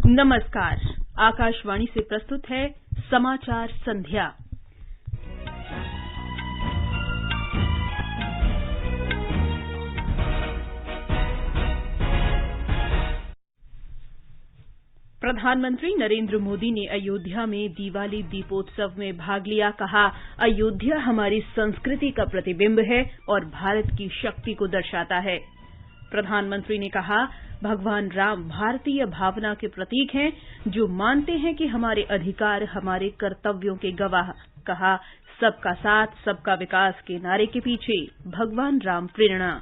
नमस्कार। आकाशवाणी से प्रस्तुत है समाचार संध्या। प्रधानमंत्री नरेंद्र मोदी ने अयोध्या में दिवाली दीपोत्सव में भाग लिया। कहा, अयोध्या हमारी संस्कृति का प्रतिबिंब है और भारत की शक्ति को दर्शाता है। प्रधानमंत्री ने कहा, भगवान राम भारतीय भावना के प्रतीक हैं, जो मानते हैं कि हमारे अधिकार हमारे कर्तव्यों के गवाह। कहा, सबका साथ सबका विकास के नारे के पीछे भगवान राम प्रेरणा।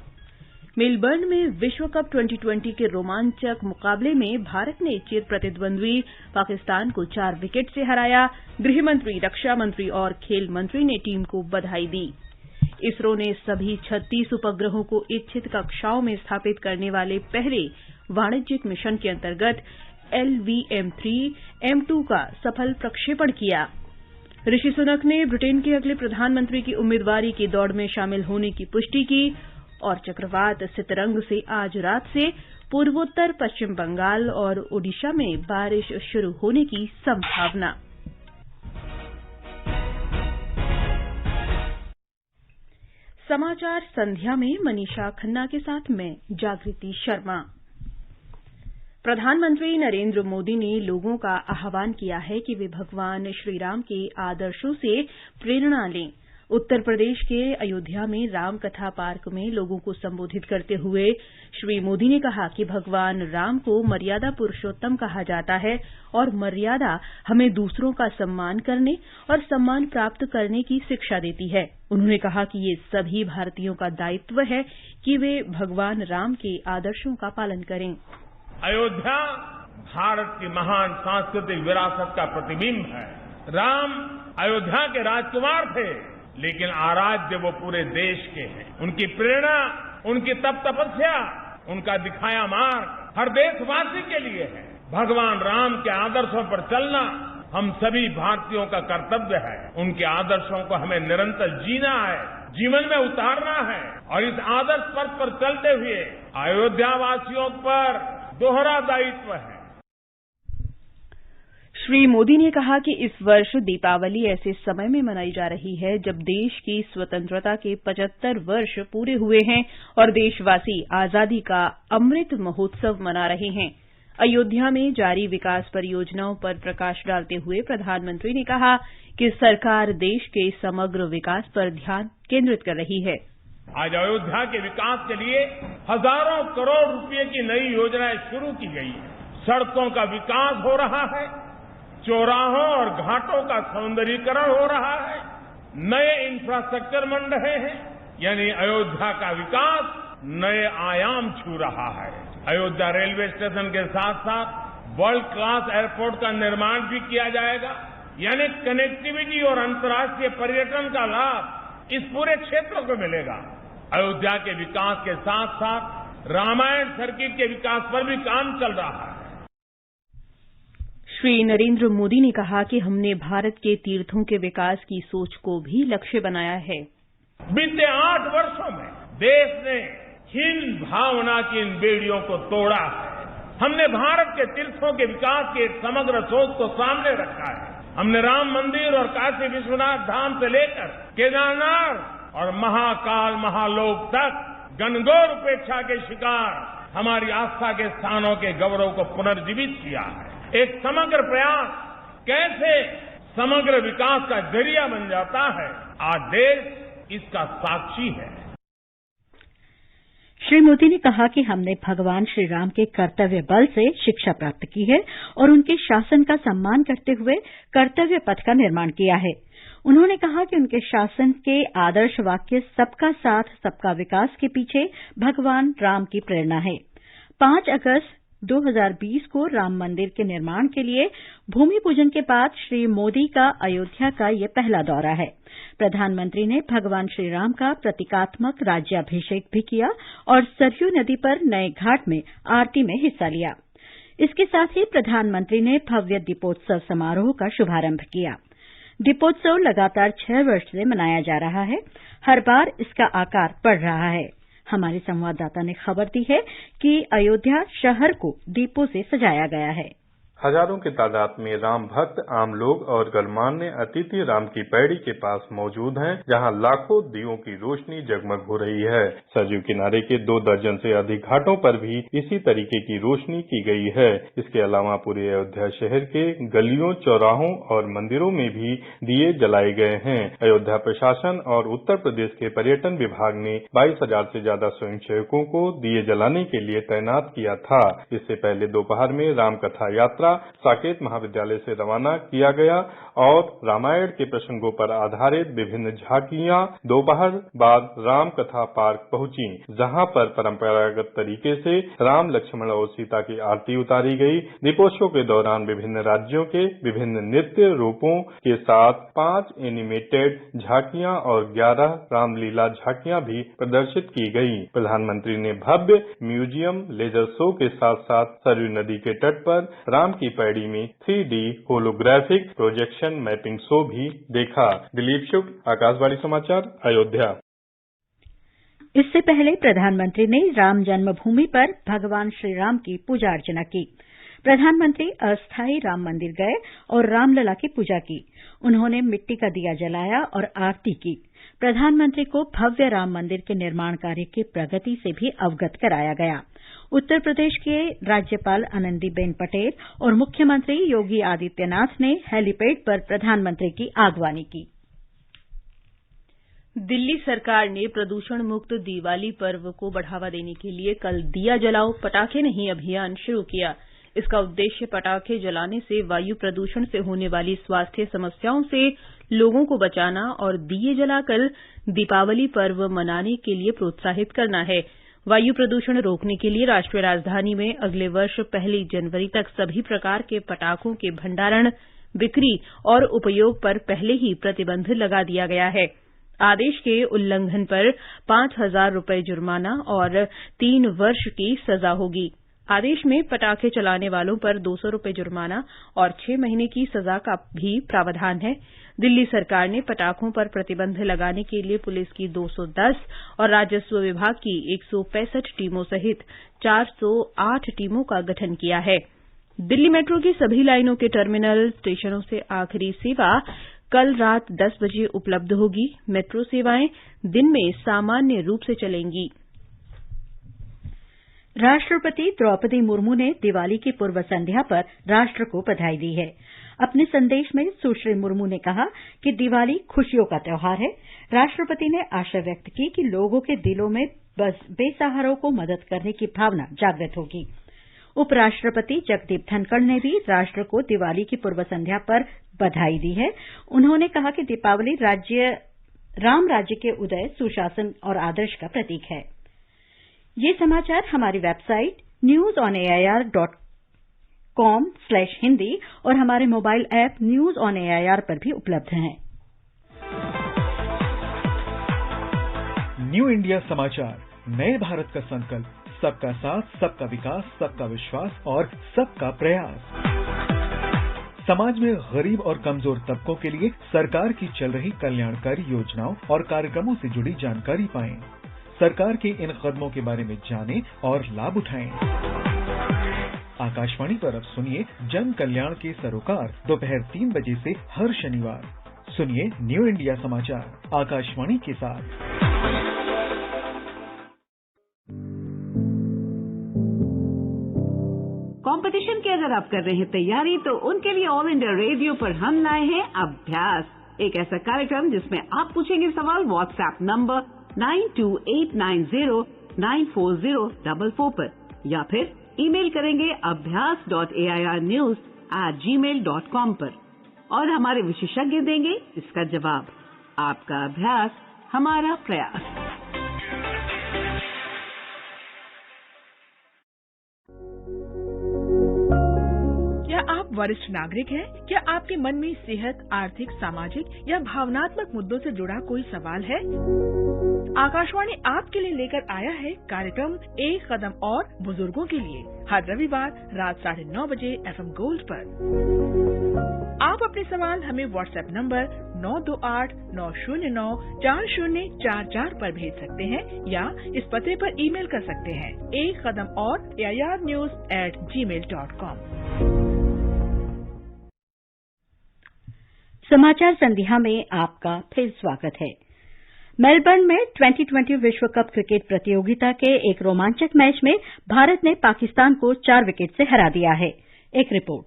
मेलबर्न में विश्व कप 2020 के रोमांचक मुकाबले में भारत ने चिर प्रतिद्वंद्वी पाकिस्तान को 4 विकेट से हराया। गृहमंत्री, रक्षा मंत्री और खेल मंत्री ने टीम को बधाई दी। इसरो ने सभी 36 उपग्रहों को इच्छित कक्षाओं में स्थापित करने वाले पहले वाणिज्यिक मिशन के अंतर्गत LVM-3 M2 का सफल प्रक्षेपण किया। ऋषि सुनक ने ब्रिटेन के अगले प्रधानमंत्री की उम्मीदवारी की दौड़ में शामिल होने की पुष्टि की। और चक्रवात सितरंग से आज रात से पूर्वोत्तर पश्चिम बंगाल और ओडिशा में बारिश शुरू होने की संभावना। समाचार संध्या में मनीषा खन्ना के साथ मैं जागृति शर्मा। प्रधानमंत्री नरेंद्र मोदी ने लोगों का आह्वान किया है कि वे भगवान श्रीराम के आदर्शों से प्रेरणा लें। उत्तर प्रदेश के अयोध्या में राम कथा पार्क में लोगों को संबोधित करते हुए श्री मोदी ने कहा कि भगवान राम को मर्यादा पुरुषोत्तम कहा जाता है और मर्यादा हमें दूसरों का सम्मान करने और सम्मान प्राप्त करने की शिक्षा देती है। उन्होंने कहा कि ये सभी भारतीयों का दायित्व है कि वे भगवान राम के आदर्शों का पालन करें। अयोध्या भारत की महान सांस्कृतिक विरासत का प्रतिबिंब है। राम अयोध्या के राजकुमार थे, लेकिन आराध्य वो पूरे देश के हैं। उनकी प्रेरणा, उनकी तपस्या, उनका दिखाया मार्ग हर देशवासी के लिए है। भगवान राम के आदर्शों पर चलना हम सभी भारतीयों का कर्तव्य है। उनके आदर्शों को हमें निरंतर जीना है, जीवन में उतारना है और इस आदर्श पथ पर चलते हुए अयोध्यावासियों पर दोहरा दायित्व है। श्री मोदी ने कहा कि इस वर्ष दीपावली ऐसे समय में मनाई जा रही है जब देश की स्वतंत्रता के 75 वर्ष पूरे हुए हैं और देशवासी आजादी का अमृत महोत्सव मना रहे हैं। अयोध्या में जारी विकास परियोजनाओं पर प्रकाश डालते हुए प्रधानमंत्री ने कहा कि सरकार देश के समग्र विकास पर ध्यान केंद्रित कर रही है। आज अयोध्या के विकास के लिए हजारों करोड़ रुपए की नई योजनाएं शुरू की गई है। सड़कों का विकास हो रहा है, चौराहों और घाटों का सौंदर्यीकरण हो रहा है, नए इंफ्रास्ट्रक्चर बन रहे हैं, यानी अयोध्या का विकास नए आयाम छू रहा है। अयोध्या रेलवे स्टेशन के साथ साथ वर्ल्ड क्लास एयरपोर्ट का निर्माण भी किया जाएगा, यानी कनेक्टिविटी और अंतर्राष्ट्रीय पर्यटन का लाभ इस पूरे क्षेत्र को मिलेगा। अयोध्या के विकास के साथ साथ रामायण सर्किट के विकास पर भी काम चल रहा है। श्री नरेंद्र मोदी ने कहा कि हमने भारत के तीर्थों के विकास की सोच को भी लक्ष्य बनाया है। बीते 8 वर्षों में देश ने हिंद भावना की इन बेड़ियों को तोड़ा है। हमने भारत के तीर्थों के विकास की एक समग्र सोच को सामने रखा है। हमने राम मंदिर और काशी विश्वनाथ धाम से लेकर केदारनाथ और महाकाल महालोक तक घनघोर उपेक्षा के शिकार हमारी आस्था के स्थानों के गौरव को पुनर्जीवित किया है। एक समग्र प्रयास कैसे समग्र विकास का जरिया बन जाता है, आज देश इसका साक्षी है। श्री मोदी ने कहा कि हमने भगवान श्री राम के कर्तव्य बल से शिक्षा प्राप्त की है और उनके शासन का सम्मान करते हुए कर्तव्य पथ का निर्माण किया है। उन्होंने कहा कि उनके शासन के आदर्श वाक्य सबका साथ सबका विकास के पीछे भगवान राम की प्रेरणा है। 5 अगस्त 2020 को राम मंदिर के निर्माण के लिए भूमि पूजन के बाद श्री मोदी का अयोध्या का यह पहला दौरा है। प्रधानमंत्री ने भगवान श्री राम का प्रतीकात्मक राज्याभिषेक भी किया और सरयू नदी पर नए घाट में आरती में हिस्सा लिया। इसके साथ ही प्रधानमंत्री ने भव्य दीपोत्सव समारोह का शुभारंभ किया। दीपोत्सव लगातार 6 वर्ष से मनाया जा रहा है। हर बार इसका आकार बढ़ रहा है। हमारे संवाददाता ने खबर दी है कि अयोध्या शहर को दीपों से सजाया गया है। हजारों की तादाद में राम भक्त, आम लोग और गणमान्य अतिथि राम की पैड़ी के पास मौजूद हैं, जहां लाखों दीयों की रोशनी जगमग हो रही है। सरयू किनारे के 2 दर्जन से अधिक घाटों पर भी इसी तरीके की रोशनी की गई है। इसके अलावा पूरे अयोध्या शहर के गलियों, चौराहों और मंदिरों में भी दिए जलाए गए हैं। अयोध्या प्रशासन और उत्तर प्रदेश के पर्यटन विभाग ने 22,000 से ज्यादा स्वयंसेवकों को दिए जलाने के लिए तैनात किया था। इससे पहले दोपहर में राम कथा यात्रा साकेत महाविद्यालय से रवाना किया गया और रामायण के प्रसंगों पर आधारित विभिन्न झांकियां दोपहर बाद राम कथा पार्क पहुंची, जहां पर परंपरागत तरीके से राम, लक्ष्मण और सीता की आरती उतारी गई। दीपोत्सव के दौरान विभिन्न राज्यों के विभिन्न नृत्य रूपों के साथ 5 एनिमेटेड झांकियां और 11 रामलीला झांकियां भी प्रदर्शित की गई। प्रधानमंत्री ने भव्य म्यूजियम, लेजर शो के साथ साथ सरयू नदी के तट पर राम की पैड़ी में 3D holographic projection mapping show भी देखा। दिलीप शुक्ल, आकाशवाणी समाचार, अयोध्या। इससे पहले प्रधानमंत्री ने राम जन्मभूमि पर भगवान श्री राम की पूजा अर्चना की। प्रधानमंत्री अस्थायी राम मंदिर गए और रामलला की पूजा की। उन्होंने मिट्टी का दिया जलाया और आरती की। प्रधानमंत्री को भव्य राम मंदिर के निर्माण कार्य की प्रगति से भी अवगत कराया गया। उत्तर प्रदेश के राज्यपाल आनंदीबेन पटेल और मुख्यमंत्री योगी आदित्यनाथ ने हेलीपैड पर प्रधानमंत्री की आगवानी की। दिल्ली सरकार ने प्रदूषण मुक्त दिवाली पर्व को बढ़ावा देने के लिए कल दिया जलाओ पटाखे नहीं अभियान शुरू किया। इसका उद्देश्य पटाखे जलाने से वायु प्रदूषण से होने वाली स्वास्थ्य समस्याओं से लोगों को बचाना और दिए जलाकर दीपावली पर्व मनाने के लिए प्रोत्साहित करना है। वायु प्रदूषण रोकने के लिए राष्ट्रीय राजधानी में अगले वर्ष 1 जनवरी तक सभी प्रकार के पटाखों के भंडारण, बिक्री और उपयोग पर पहले ही प्रतिबंध लगा दिया गया है। आदेश के उल्लंघन पर 5,000 रुपये जुर्माना और 3 वर्ष की सजा होगी। आदेश में पटाखे चलाने वालों पर 200 रुपये जुर्माना और 6 महीने की सजा का भी प्रावधान है। दिल्ली सरकार ने पटाखों पर प्रतिबंध लगाने के लिए पुलिस की 210 और राजस्व विभाग की 165 टीमों सहित 408 टीमों का गठन किया है। दिल्ली मेट्रो की सभी लाइनों के टर्मिनल स्टेशनों से आखिरी सेवा कल रात 10 बजे उपलब्ध होगी। मेट्रो सेवाएं दिन में सामान्य रूप से चलेंगी। राष्ट्रपति द्रौपदी मुर्मू ने दिवाली की पूर्व संध्या पर राष्ट्र को बधाई दी है। अपने संदेश में सुश्री मुर्मू ने कहा कि दिवाली खुशियों का त्यौहार है। राष्ट्रपति ने आशा व्यक्त की कि लोगों के दिलों में बेसहारों को मदद करने की भावना जागृत होगी। उपराष्ट्रपति जगदीप धनखड़ ने भी राष्ट्र को दिवाली की पूर्व संध्या पर बधाई दी है। उन्होंने कहा कि दीपावली राम राज्य के उदय, सुशासन और आदर्श का प्रतीक है। ये समाचार हमारी वेबसाइट newsonair.com/hindi और हमारे mobile app news on AIR पर भी उपलब्ध हैं। न्यू इंडिया समाचार, नए भारत का संकल्प, सबका साथ, सबका विकास, सबका विश्वास और सबका प्रयास। समाज में गरीब और कमजोर तबकों के लिए सरकार की चल रही कल्याणकारी योजनाओं और कार्यक्रमों से जुड़ी जानकारी पाएं। सरकार के इन कदमों के बारे में जानें और लाभ उठाएं। आकाशवाणी पर अब सुनिए जन कल्याण के सरोकार दोपहर 3 बजे से हर शनिवार। सुनिए न्यू इंडिया समाचार आकाशवाणी के साथ। कंपटीशन की अगर आप कर रहे हैं तैयारी, तो उनके लिए ऑल इंडिया रेडियो पर हम लाए हैं अभ्यास, एक ऐसा कार्यक्रम जिसमें आप पूछेंगे सवाल व्हाट्सएप नंबर 9289094044 पर या फिर ईमेल करेंगे abhyas.airnews@gmail.com पर और हमारे विशेषज्ञ देंगे इसका जवाब। आपका अभ्यास हमारा प्रयास। क्या आप वरिष्ठ नागरिक हैं? क्या आपके मन में सेहत, आर्थिक, सामाजिक या भावनात्मक मुद्दों से जुड़ा कोई सवाल है? आकाशवाणी आपके लिए लेकर आया है कार्यक्रम एक कदम और बुजुर्गों के लिए, हर रविवार रात 9:30 बजे FM गोल्ड पर। आप अपने सवाल हमें व्हाट्सएप नंबर 9289094044 पर भेज सकते हैं या इस पते पर ईमेल कर सकते हैं, एक कदम और AIRnews@gmail.com। समाचार संध्या में आपका फिर स्वागत है। मेलबर्न में 2020 विश्व कप क्रिकेट प्रतियोगिता के एक रोमांचक मैच में भारत ने पाकिस्तान को 4 विकेट से हरा दिया है। एक रिपोर्ट।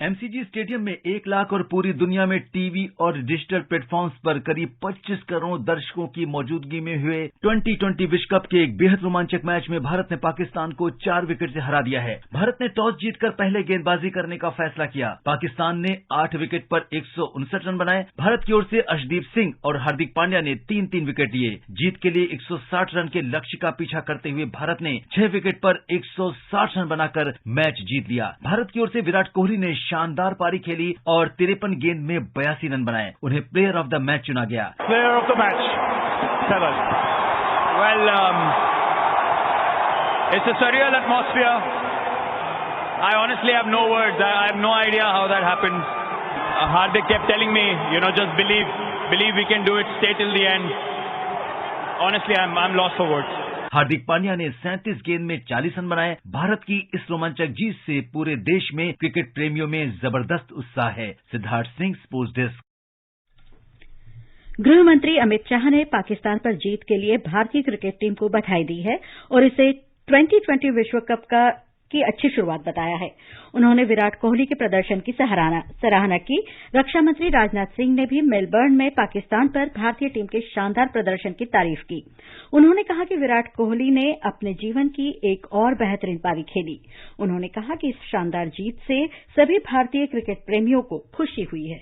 एमसीजी स्टेडियम में 1 लाख और पूरी दुनिया में टीवी और डिजिटल प्लेटफॉर्म्स पर करीब 25 करोड़ दर्शकों की मौजूदगी में हुए 2020 विश्व कप के एक बेहद रोमांचक मैच में भारत ने पाकिस्तान को 4 विकेट से हरा दिया है। भारत ने टॉस जीतकर पहले गेंदबाजी करने का फैसला किया। पाकिस्तान ने 8 विकेट पर 159 रन बनाए। भारत की ओर से अर्शदीप सिंह और हार्दिक पांड्या ने 3-3 विकेट लिए। जीत के लिए 160 रन के लक्ष्य का पीछा करते हुए भारत ने 6 विकेट पर 160 रन बनाकर मैच जीत लिया। भारत की ओर से विराट कोहली ने शानदार पारी खेली और 53 गेंद में 82 रन बनाए। उन्हें प्लेयर ऑफ द मैच चुना गया। Player of the match, tell us. Well, it's a surreal atmosphere. I honestly have no words. I have no idea how that happened. Hardik kept telling me, just believe we can do it, stay till the end. Honestly, I'm lost for words. Hardik Pandya ने 37 गेंद में 40 run बनाए। भारत की इस रोमांचक जीत से पूरे देश में क्रिकेट प्रेमियों में जबरदस्त उत्साह है। Siddharth Singh, sports desk. गृह मंत्री अमित शाह ने पाकिस्तान पर जीत के लिए भारतीय क्रिकेट टीम को बधाई दी है और इसे 2020 विश्व कप की अच्छी शुरुआत बताया है। उन्होंने विराट कोहली के प्रदर्शन की सराहना की। रक्षा मंत्री राजनाथ सिंह ने भी मेलबर्न में पाकिस्तान पर भारतीय टीम के शानदार प्रदर्शन की तारीफ की। उन्होंने कहा कि विराट कोहली ने अपने जीवन की एक और बेहतरीन पारी खेली। उन्होंने कहा कि इस शानदार जीत से सभी भारतीय क्रिकेट प्रेमियों को खुशी हुई है।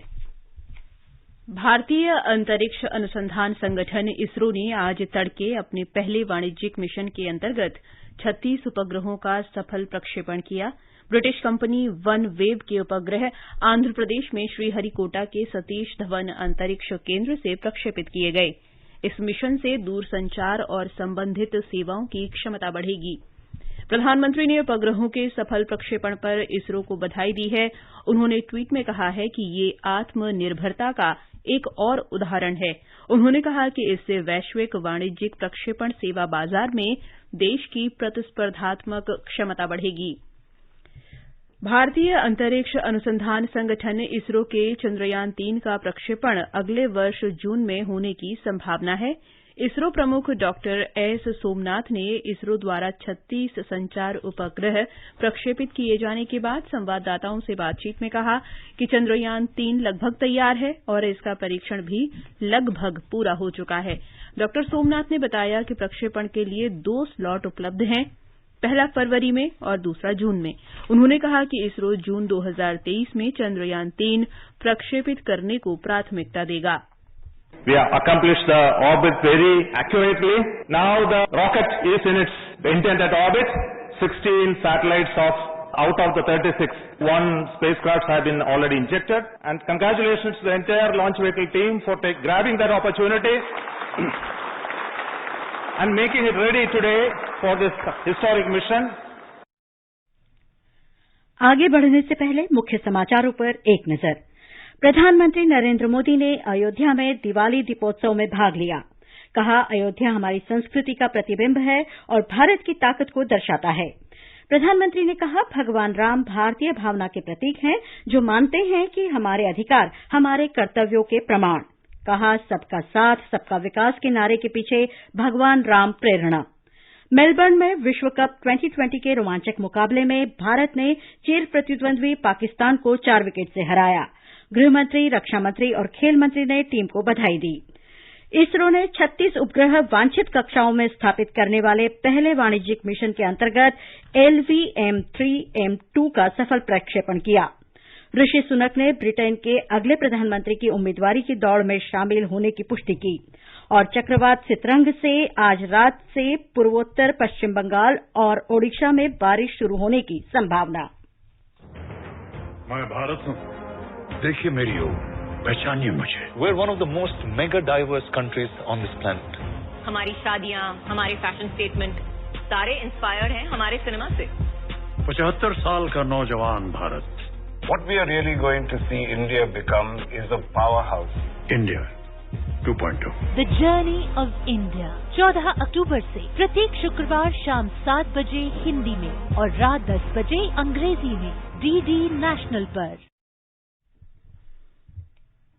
भारतीय अंतरिक्ष अनुसंधान संगठन इसरो ने आज तड़के अपने पहले वाणिज्यिक मिशन के अंतर्गत 36 उपग्रहों का सफल प्रक्षेपण किया। ब्रिटिश कंपनी वन वेव के उपग्रह आंध्र प्रदेश में श्रीहरिकोटा के सतीश धवन अंतरिक्ष केंद्र से प्रक्षेपित किए गए। इस मिशन से दूरसंचार और संबंधित सेवाओं की क्षमता बढ़ेगी। प्रधानमंत्री ने उपग्रहों के सफल प्रक्षेपण पर इसरो को बधाई दी है। उन्होंने ट्वीट में कहा है कि ये आत्मनिर्भरता का एक और उदाहरण है। उन्होंने कहा कि इससे वैश्विक वाणिज्यिक प्रक्षेपण सेवा बाजार में देश की प्रतिस्पर्धात्मक क्षमता बढ़ेगी। भारतीय अंतरिक्ष अनुसंधान संगठन इसरो के चंद्रयान 3 का प्रक्षेपण अगले वर्ष जून में होने की संभावना है। इसरो प्रमुख डॉक्टर एस सोमनाथ ने इसरो द्वारा 36 संचार उपग्रह प्रक्षेपित किए जाने के बाद संवाददाताओं से बातचीत में कहा कि चंद्रयान 3 लगभग तैयार है और इसका परीक्षण भी लगभग पूरा हो चुका है। डॉक्टर सोमनाथ ने बताया कि प्रक्षेपण के लिए 2 स्लॉट उपलब्ध हैं, पहला फरवरी में और दूसरा जून में। उन्होंने कहा कि इसरो जून 2023 में चंद्रयान 3 प्रक्षेपित करने को प्राथमिकता देगा। We have accomplished the orbit very accurately. Now the rocket is in its intended orbit. 16 satellites out of the 36, 1 spacecraft have been already injected. And congratulations to the entire launch vehicle team for grabbing that opportunity and making it ready today for this historic mission. आगे बढ़ने से पहले मुख्य समाचारों पर एक नजर। प्रधानमंत्री नरेंद्र मोदी ने अयोध्या में दिवाली दीपोत्सव में भाग लिया। कहा, अयोध्या हमारी संस्कृति का प्रतिबिंब है और भारत की ताकत को दर्शाता है। प्रधानमंत्री ने कहा, भगवान राम भारतीय भावना के प्रतीक हैं जो मानते हैं कि हमारे अधिकार हमारे कर्तव्यों के प्रमाण। कहा, सबका साथ सबका विकास के नारे के पीछे भगवान राम प्रेरणा। मेलबर्न में विश्व कप 2020 के रोमांचक मुकाबले में भारत ने चिर प्रतिद्वंद्वी पाकिस्तान को 4 विकेट से हराया। गृहमंत्री, रक्षा मंत्री और खेल मंत्री ने टीम को बधाई दी। इसरो ने 36 उपग्रह वांछित कक्षाओं में स्थापित करने वाले पहले वाणिज्यिक मिशन के अंतर्गत LVM-3M2 का सफल प्रक्षेपण किया। ऋषि सुनक ने ब्रिटेन के अगले प्रधानमंत्री की उम्मीदवारी की दौड़ में शामिल होने की पुष्टि की। और चक्रवात सितरंग से आज रात से पूर्वोत्तर पश्चिम बंगाल और ओडिशा में बारिश शुरू होने की संभावना। मैं भारत हूं, देखिए मेरी ओर, पहचानिए मुझे। We're one of the most mega diverse countries on this planet. हमारी शादियां, हमारे फैशन स्टेटमेंट सारे इंस्पायर्ड हैं हमारे सिनेमा से। 75 साल का नौजवान Bharat. What we are really going to see India become is a powerhouse. India 2.0. The Journey of India 14 अक्टूबर से प्रत्येक शुक्रवार शाम 7 बजे हिंदी में और रात 10 बजे अंग्रेजी में DD नेशनल पर।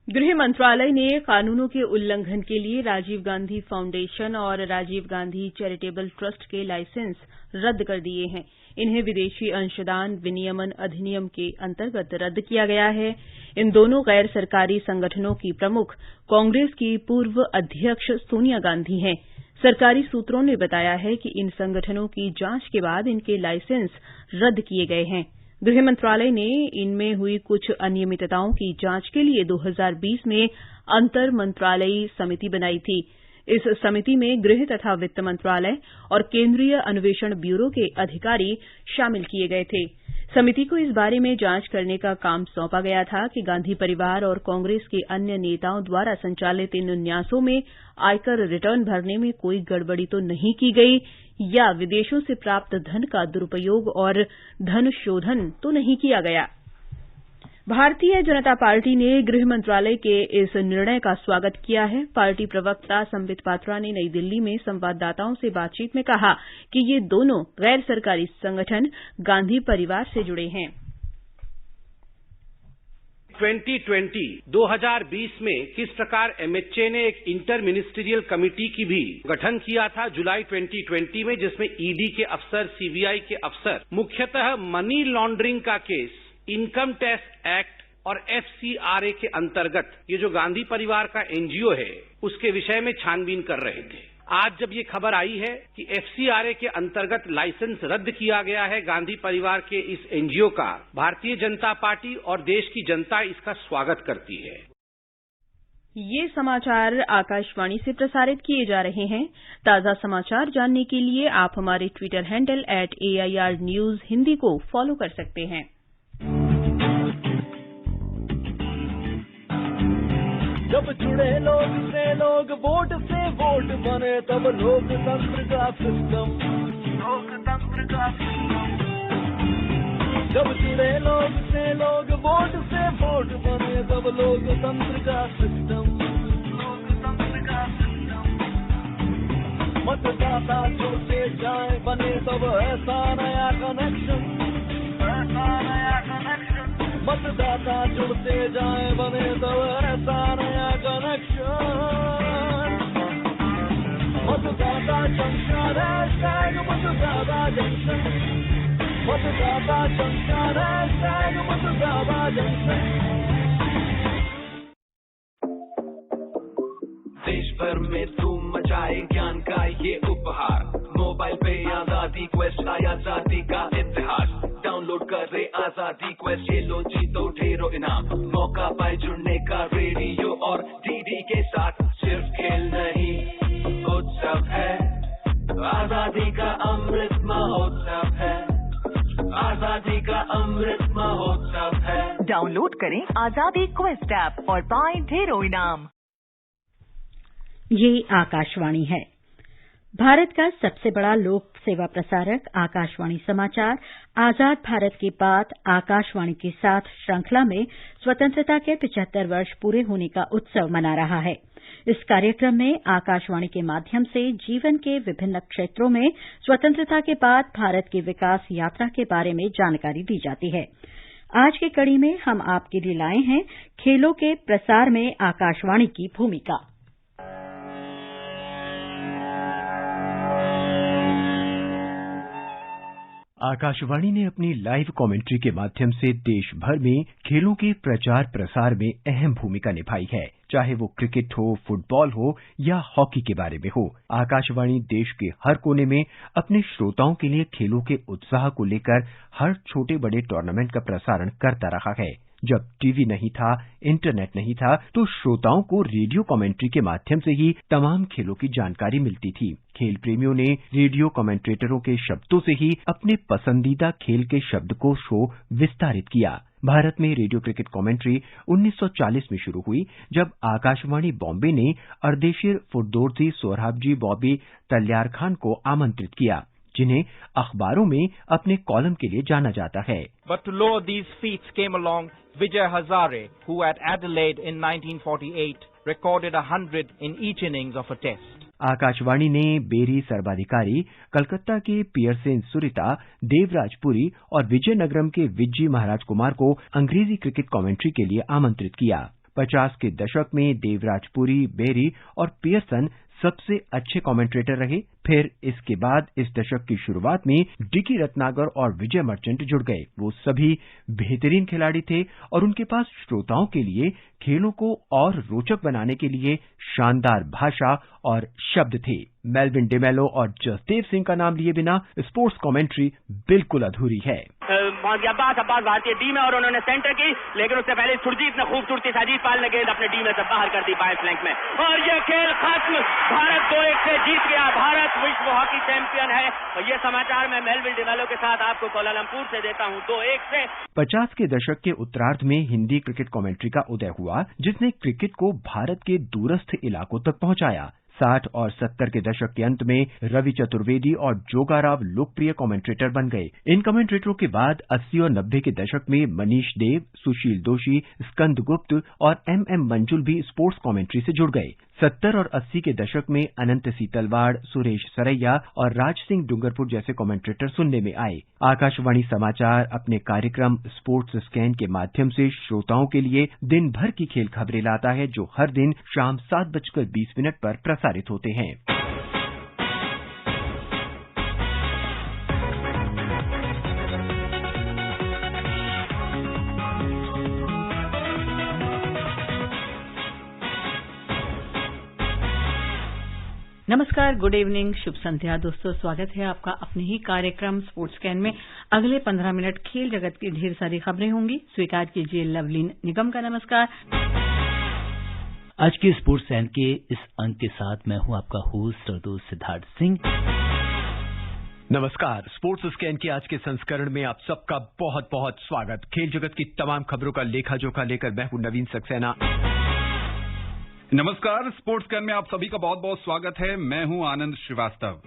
गृह मंत्रालय ने कानूनों के उल्लंघन के लिए राजीव गांधी फाउंडेशन और राजीव गांधी चैरिटेबल ट्रस्ट के लाइसेंस रद्द कर दिए हैं। इन्हें विदेशी अंशदान विनियमन अधिनियम के अंतर्गत रद्द किया गया है। इन दोनों गैर सरकारी संगठनों की प्रमुख कांग्रेस की पूर्व अध्यक्ष सोनिया गांधी हैं। सरकारी सूत्रों ने बताया है कि इन संगठनों की जांच के बाद इनके लाइसेंस रद्द किए गए हैं। गृह मंत्रालय ने इनमें हुई कुछ अनियमितताओं की जांच के लिए 2020 में अंतर मंत्रालयी समिति बनाई थी। इस समिति में गृह तथा वित्त मंत्रालय और केंद्रीय अन्वेषण ब्यूरो के अधिकारी शामिल किए गए थे। समिति को इस बारे में जांच करने का काम सौंपा गया था कि गांधी परिवार और कांग्रेस के अन्य नेताओं द्वारा संचालित इन न्यासों में आयकर रिटर्न भरने में कोई गड़बड़ी तो नहीं की गई या विदेशों से प्राप्त धन का दुरुपयोग और धन शोधन तो नहीं किया गया। भारतीय जनता पार्टी ने गृह मंत्रालय के इस निर्णय का स्वागत किया है। पार्टी प्रवक्ता संबित पात्रा ने नई दिल्ली में संवाददाताओं से बातचीत में कहा कि ये दोनों गैर सरकारी संगठन गांधी परिवार से जुड़े हैं। 2020 में किस प्रकार एमएचए ने एक इंटर मिनिस्ट्रियल कमेटी की भी गठन किया था जुलाई 2020 में, जिसमें ईडी के अफसर, सीबीआई के अफसर मुख्यतः मनी लॉन्ड्रिंग का केस इनकम टैक्स एक्ट और एफसीआरए के अंतर्गत ये जो गांधी परिवार का एनजीओ है उसके विषय में छानबीन कर रहे थे। आज जब ये खबर आई है कि एफसीआरए के अंतर्गत लाइसेंस रद्द किया गया है गांधी परिवार के इस एनजीओ का, भारतीय जनता पार्टी और देश की जनता इसका स्वागत करती है। ये समाचार आकाशवाणी से प्रसारित किए जा रहे हैं। ताजा समाचार जानने के लिए आप हमारे Twitter handle @AIR News Hindi को फॉलो कर सकते हैं। जब जुड़े लोग से लोग वोट से वोट बने तब लोकतंत्र का सिस्टम जब जुड़े लोग से लोग वोट से वोट बने तब लोकतंत्र का सिस्टम मतदाता जुड़ते जाए बने तब ऐसा नया कनेक्शन मतदाता जुड़ते जाए बने तब ऐसा नया कनेक्शन मतदाता जंक्शन मतदाता जंक्शन मतदाता जंक्शन मतदाता जंक्शन। देश भर में धूम मचाए ज्ञान का ये उपहार, मोबाइल पे आजादी क्वेस्ट आया आजादी का इतिहास। डाउनलोड कर रहे आजादी क्वेस्ट, ये लो जीतो ढेरों इनाम, मौका पाए जुड़ने का रेडियो और डीडी के साथ। सिर्फ खेल नहीं उत्सव है, आजादी का अमृत महोत्सव है, आजादी का अमृत महोत्सव है। डाउनलोड करें आजादी क्वेस्ट ऐप और पाएं ढेरों इनाम। ये आकाशवाणी है। भारत का सबसे बड़ा लोक सेवा प्रसारक आकाशवाणी समाचार आजाद भारत के बाद आकाशवाणी के साथ श्रृंखला में स्वतंत्रता के 75 वर्ष पूरे होने का उत्सव मना रहा है। इस कार्यक्रम में आकाशवाणी के माध्यम से जीवन के विभिन्न क्षेत्रों में स्वतंत्रता के बाद भारत की विकास यात्रा के बारे में जानकारी दी जाती है। आज की कड़ी में हम आपके लिए लाए हैं खेलों के प्रसार में आकाशवाणी की भूमिका। आकाशवाणी ने अपनी लाइव कमेंट्री के माध्यम से देश भर में खेलों के प्रचार प्रसार में अहम भूमिका निभाई है, चाहे वो क्रिकेट हो, फुटबॉल हो या हॉकी के बारे में हो। आकाशवाणी देश के हर कोने में अपने श्रोताओं के लिए खेलों के उत्साह को लेकर हर छोटे बड़े टूर्नामेंट का प्रसारण करता रहा है। जब टीवी नहीं था, इंटरनेट नहीं था, तो श्रोताओं को रेडियो कमेंट्री के माध्यम से ही तमाम खेलों की जानकारी मिलती थी। खेल प्रेमियों ने रेडियो कमेंट्रेटरों के शब्दों से ही अपने पसंदीदा खेल के शब्दकोश को विस्तारित किया। भारत में रेडियो क्रिकेट कमेंट्री 1940 में शुरू हुई, जब आकाशवाणी बॉम्बे ने अर्देशीर फुरदौसी सोहराबजी बॉबी तल्यार खान को आमंत्रित किया, जिन्हें अखबारों में अपने कॉलम के लिए जाना जाता है। But to lower these feats came along Vijay Hazare, who at Adelaide in 1948 recorded 100 in each innings of a test. Akashvani ने बेरी सर्वाधिकारी, कलकत्ता के पियरसेन सुरिता, देवराजपुरी और विजयनगरम के विज्जी महाराज कुमार को अंग्रेजी क्रिकेट कमेंट्री के लिए आमंत्रित किया। 50 के दशक में देवराजपुरी, बेरी और पियर्सन सबसे अच्छे कमेंटेटर रहे। फिर इसके बाद इस दशक की शुरुआत में डिकी रत्नागर और विजय मर्चेंट जुड़ गए। वो सभी बेहतरीन खिलाड़ी थे और उनके पास श्रोताओं के लिए खेलों को और रोचक बनाने के लिए शानदार भाषा और शब्द थे। मेलविन डिमेलो और जसदेव सिंह का नाम लिए बिना स्पोर्ट्स कमेंट्री बिल्कुल अधूरी है। अब्बास भारतीय टीम है और उन्होंने सेंटर की, लेकिन उससे पहले सुरजीत ने खूबसूरती से अजीत पाल ने गेंद अपने टीम में से बाहर कर दी बाएं फ्लैंक में, और ये खेल खत्म। भारत 2-1 से जीत गया। भारत विश्व हॉकी चैंपियन है। और ये समाचार मैं मेलविन डिमेलो के साथ आपको कोलालमपुर से देता हूं 2-1 से। 50 के दशक के उत्तरार्ध में हिंदी क्रिकेट कमेंट्री का उदय हुआ, जिसने क्रिकेट को भारत के दूरस्थ इलाकों तक पहुंचाया। 60 और 70 के दशक के अंत में रवि चतुर्वेदी और जोगाराव लोकप्रिय कमेंट्रेटर बन गए। इन कमेंट्रेटरों के बाद 80 और 90 के दशक में मनीष देव, सुशील दोषी, स्कंद गुप्त और एम मंजुल भी स्पोर्ट्स कमेंट्री से जुड़ गए। 70 और 80 के दशक में अनंत सीतलवाड़, सुरेश सरैया और राज सिंह डूंगरपुर जैसे कमेंट्रेटर सुनने में आए। आकाशवाणी समाचार अपने कार्यक्रम स्पोर्ट्स स्कैन के माध्यम से श्रोताओं के लिए दिन भर की खेल खबरें लाता है, जो हर दिन शाम 7:20 पर प्रसारित होते हैं। नमस्कार, गुड इवनिंग, शुभ संध्या दोस्तों। स्वागत है आपका अपने ही कार्यक्रम स्पोर्ट्स स्कैन में। अगले 15 मिनट खेल जगत की ढेर सारी खबरें होंगी। स्वीकार कीजिए लवलीन निगम का नमस्कार। आज के स्पोर्ट्स स्कैन के इस अंक के साथ मैं हूं आपका होस्ट और दोस्त सिद्धार्थ सिंह। नमस्कार, स्पोर्ट्स स्कैन के आज के संस्करण में आप सबका बहुत बहुत स्वागत। खेल जगत की तमाम खबरों का लेखा जोखा लेकर मैं हूं नवीन सक्सेना। नमस्कार, स्पोर्ट्स स्कैन में आप सभी का बहुत बहुत स्वागत है। मैं हूं आनंद श्रीवास्तव।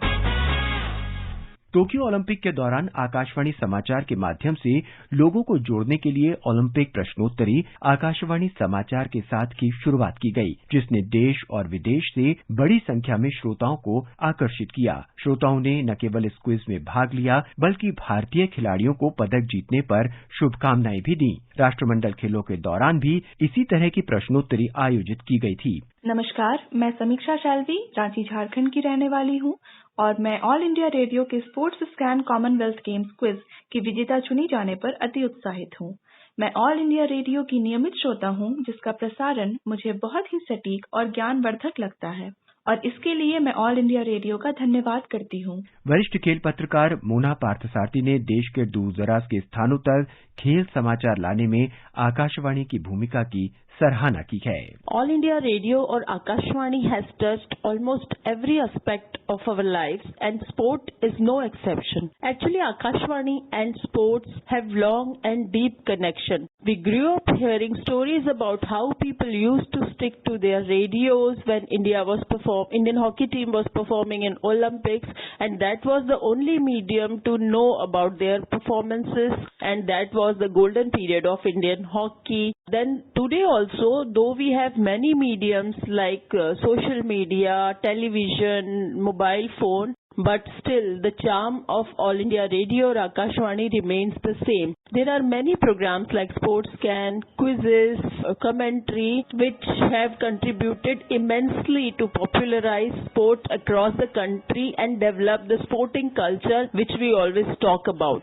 टोक्यो ओलंपिक के दौरान आकाशवाणी समाचार के माध्यम से लोगों को जोड़ने के लिए ओलंपिक प्रश्नोत्तरी आकाशवाणी समाचार के साथ की शुरुआत की गई, जिसने देश और विदेश से बड़ी संख्या में श्रोताओं को आकर्षित किया। श्रोताओं ने न केवल इस क्विज में भाग लिया, बल्कि भारतीय खिलाड़ियों को पदक जीतने पर शुभकामनाएं भी दी। राष्ट्रमंडल खेलों के दौरान भी इसी तरह की प्रश्नोत्तरी आयोजित की गई थी। नमस्कार, मैं समीक्षा शाल्वी, रांची झारखंड की रहने वाली हूँ और मैं ऑल इंडिया रेडियो के sports scan Commonwealth games quiz की विजेता चुनी जाने पर अति उत्साहित हूँ। मैं ऑल इंडिया रेडियो की नियमित श्रोता हूँ, जिसका प्रसारण मुझे बहुत ही सटीक और ज्ञानवर्धक लगता है और इसके लिए मैं ऑल इंडिया रेडियो का धन्यवाद करती हूँ। वरिष्ठ खेल पत्रकार मोना पार्थसारथी ने देश के दूर दराज के स्थानों तक खेल समाचार लाने में आकाशवाणी की भूमिका की सराहना की है। ऑल इंडिया रेडियो और Akashvani has touched almost every aspect of our lives and sport is no exception. Actually, Akashvani and sports have long and deep connection. We grew up hearing stories about how people used to stick to their radios when Indian hockey team was performing in Olympics, and that was the only medium to know about their performances, and that was the golden period of Indian hockey. Then today also, though we have many mediums like social media, television, mobile phone, but still the charm of All India Radio or Akashvani remains the same. There are many programs like Sports Scan, quizzes, commentary, which have contributed immensely to popularize sport across the country and develop the sporting culture which we always talk about.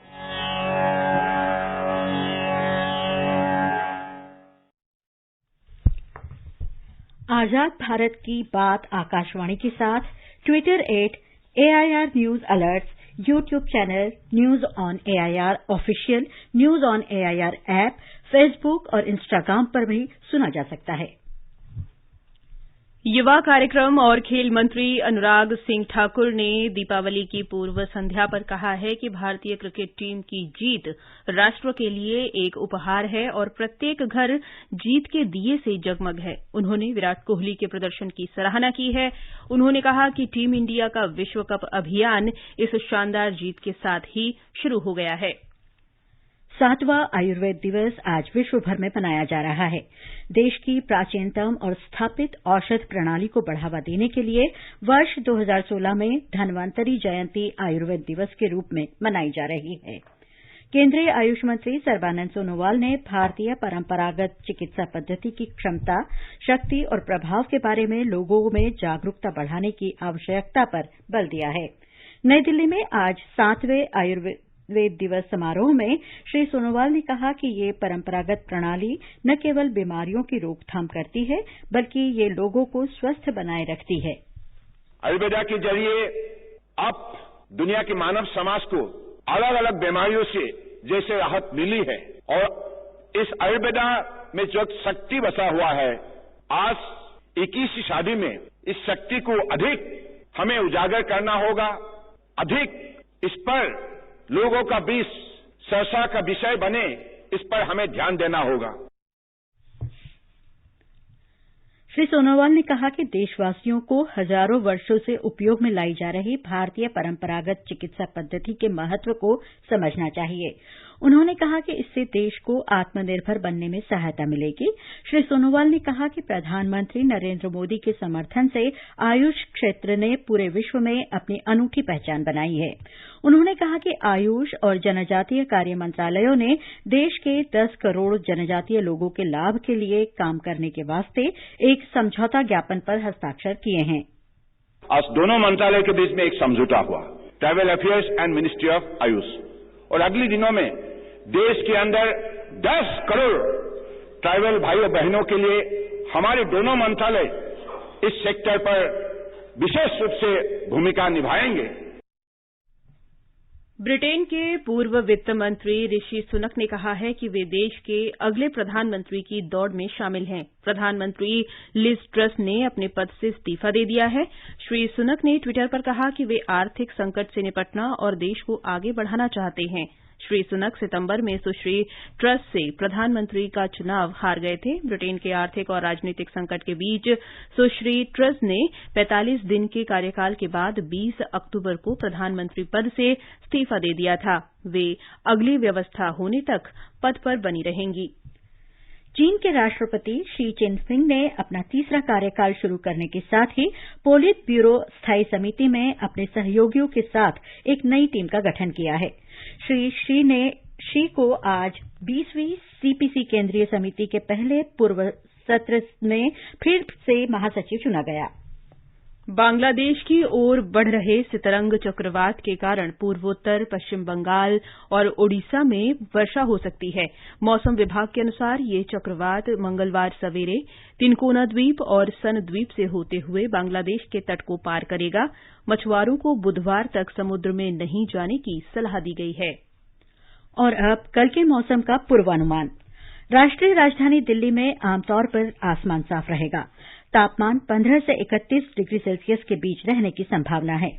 आजाद भारत की बात आकाशवाणी के साथ Twitter @AIR news alerts, YouTube channel news on AIR official, news on AIR app, Facebook और Instagram पर भी सुना जा सकता है। युवा कार्यक्रम और खेल मंत्री अनुराग सिंह ठाकुर ने दीपावली की पूर्व संध्या पर कहा है कि भारतीय क्रिकेट टीम की जीत राष्ट्र के लिए एक उपहार है और प्रत्येक घर जीत के दिए से जगमग है। उन्होंने विराट कोहली के प्रदर्शन की सराहना की है। उन्होंने कहा कि टीम इंडिया का विश्व कप अभियान इस शानदार जीत के साथ ही शुरू हो गया है। 7वां आयुर्वेद दिवस आज विश्व भर में मनाया जा रहा है। देश की प्राचीनतम और स्थापित औषध प्रणाली को बढ़ावा देने के लिए वर्ष 2016 में धन्वंतरी जयंती आयुर्वेद दिवस के रूप में मनाई जा रही है। केंद्रीय आयुष मंत्री सर्बानंद सोनोवाल ने भारतीय परंपरागत चिकित्सा पद्धति की क्षमता, शक्ति और प्रभाव के बारे में लोगों में जागरूकता बढ़ाने की आवश्यकता पर बल दिया है। नई दिल्ली में आज 7वें आयुर्वेद दिवस समारोह में श्री सोनोवाल ने कहा कि ये परंपरागत प्रणाली न केवल बीमारियों की रोकथाम करती है, बल्कि ये लोगों को स्वस्थ बनाए रखती है। आयुर्वेदा के जरिए अब दुनिया के मानव समाज को अलग अलग बीमारियों से जैसे राहत मिली है, और इस आयुर्वेदा में जो शक्ति बसा हुआ है, आज 21वीं सदी में इस शक्ति को अधिक हमें उजागर करना होगा, अधिक इस पर लोगों का बीच चर्चा का विषय बने, इस पर हमें ध्यान देना होगा। श्री सोनोवाल ने कहा कि देशवासियों को हजारों वर्षों से उपयोग में लाई जा रही भारतीय परंपरागत चिकित्सा पद्धति के महत्व को समझना चाहिए। उन्होंने कहा कि इससे देश को आत्मनिर्भर बनने में सहायता मिलेगी। श्री सोनोवाल ने कहा कि प्रधानमंत्री नरेंद्र मोदी के समर्थन से आयुष क्षेत्र ने पूरे विश्व में अपनी अनूठी पहचान बनाई है। उन्होंने कहा कि आयुष और जनजातीय कार्य मंत्रालयों ने देश के 10 करोड़ जनजातीय लोगों के लाभ के लिए काम करने के वास्ते एक समझौता ज्ञापन पर हस्ताक्षर किए हैं। आज दोनों मंत्रालय के बीच में एक समझौता हुआ, tribal affairs and ministry of Ayush, और अगले दिनों में देश के अंदर 10 करोड़ ट्राइबल भाइयों बहनों के लिए हमारे दोनों मंत्रालय इस सेक्टर पर विशेष रूप से भूमिका निभाएंगे। ब्रिटेन के पूर्व वित्त मंत्री ऋषि सुनक ने कहा है कि वे देश के अगले प्रधानमंत्री की दौड़ में शामिल हैं। प्रधानमंत्री लिज ट्रस ने अपने पद से इस्तीफा दे दिया है। श्री सुनक ने ट्विटर पर कहा कि वे आर्थिक संकट से निपटना और देश को आगे बढ़ाना चाहते हैं। श्री सुनक सितंबर में सुश्री ट्रस से प्रधानमंत्री का चुनाव हार गए थे। ब्रिटेन के आर्थिक और राजनीतिक संकट के बीच सुश्री ट्रस ने 45 दिन के कार्यकाल के बाद 20 अक्टूबर को प्रधानमंत्री पद से इस्तीफा दे दिया था। वे अगली व्यवस्था होने तक पद पर बनी रहेंगी। चीन के राष्ट्रपति शी चिनफिंग ने अपना तीसरा कार्यकाल शुरू करने के साथ ही पोलित ब्यूरो स्थायी समिति में अपने सहयोगियों के साथ एक नई टीम का गठन किया है। श्री शी को आज 20वीं सीपीसी केंद्रीय समिति के पहले पूर्व सत्र में फिर से महासचिव चुना गया। बांग्लादेश की ओर बढ़ रहे सितरंग चक्रवात के कारण पूर्वोत्तर पश्चिम बंगाल और ओडिशा में वर्षा हो सकती है। मौसम विभाग के अनुसार ये चक्रवात मंगलवार सवेरे तिनकोना द्वीप और सन द्वीप से होते हुए बांग्लादेश के तट को पार करेगा। मछुआरों को बुधवार तक समुद्र में नहीं जाने की सलाह दी गई है। और अब कल के मौसम का पूर्वानुमान। राष्ट्रीय राजधानी दिल्ली में आमतौर पर आसमान साफ रहेगा। तापमान 15 से 31 डिग्री सेल्सियस के बीच रहने की संभावना है।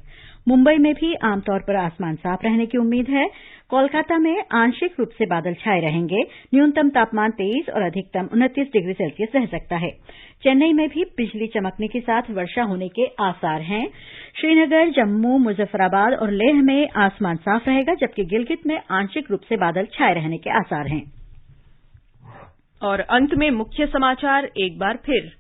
मुंबई में भी आमतौर पर आसमान साफ रहने की उम्मीद है। कोलकाता में आंशिक रूप से बादल छाए रहेंगे। न्यूनतम तापमान 23 और अधिकतम 29 डिग्री सेल्सियस रह सकता है। चेन्नई में भी बिजली चमकने के साथ वर्षा होने के आसार हैं। श्रीनगर, जम्मू, मुजफ्फराबाद और लेह में आसमान साफ रहेगा, जबकि गिलगित में आंशिक रूप से बादल छाए रहने के आसार हैं। और अंत में मुख्य समाचार एक बार फिर।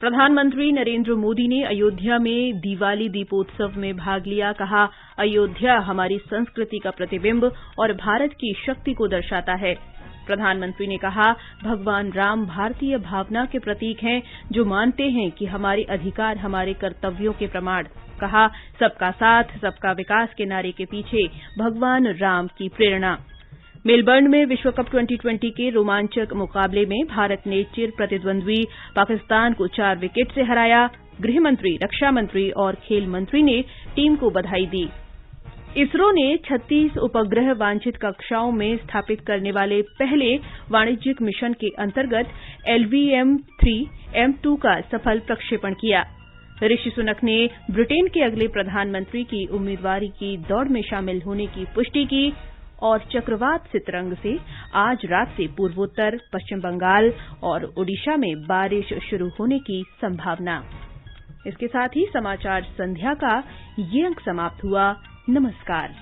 प्रधानमंत्री नरेंद्र मोदी ने अयोध्या में दिवाली दीपोत्सव में भाग लिया। कहा, अयोध्या हमारी संस्कृति का प्रतिबिंब और भारत की शक्ति को दर्शाता है। प्रधानमंत्री ने कहा, भगवान राम भारतीय भावना के प्रतीक हैं, जो मानते हैं कि हमारे अधिकार हमारे कर्तव्यों के प्रमाण। कहा, सबका साथ सबका विकास के नारे के पीछे भगवान राम की प्रेरणा। मेलबर्न में विश्व कप 2020 के रोमांचक मुकाबले में भारत ने चिर प्रतिद्वंद्वी पाकिस्तान को 4 विकेट से हराया। गृह मंत्री, रक्षा मंत्री और खेल मंत्री ने टीम को बधाई दी। इसरो ने 36 उपग्रह वांछित कक्षाओं में स्थापित करने वाले पहले वाणिज्यिक मिशन के अंतर्गत LVM-3 M2 का सफल प्रक्षेपण किया। ऋषि सुनक ने ब्रिटेन के अगले प्रधानमंत्री की उम्मीदवारी की दौड़ में शामिल होने की पुष्टि की। और चक्रवात सितरंग से आज रात से पूर्वोत्तर पश्चिम बंगाल और ओडिशा में बारिश शुरू होने की संभावना। इसके साथ ही समाचार संध्या का ये अंक समाप्त हुआ। नमस्कार।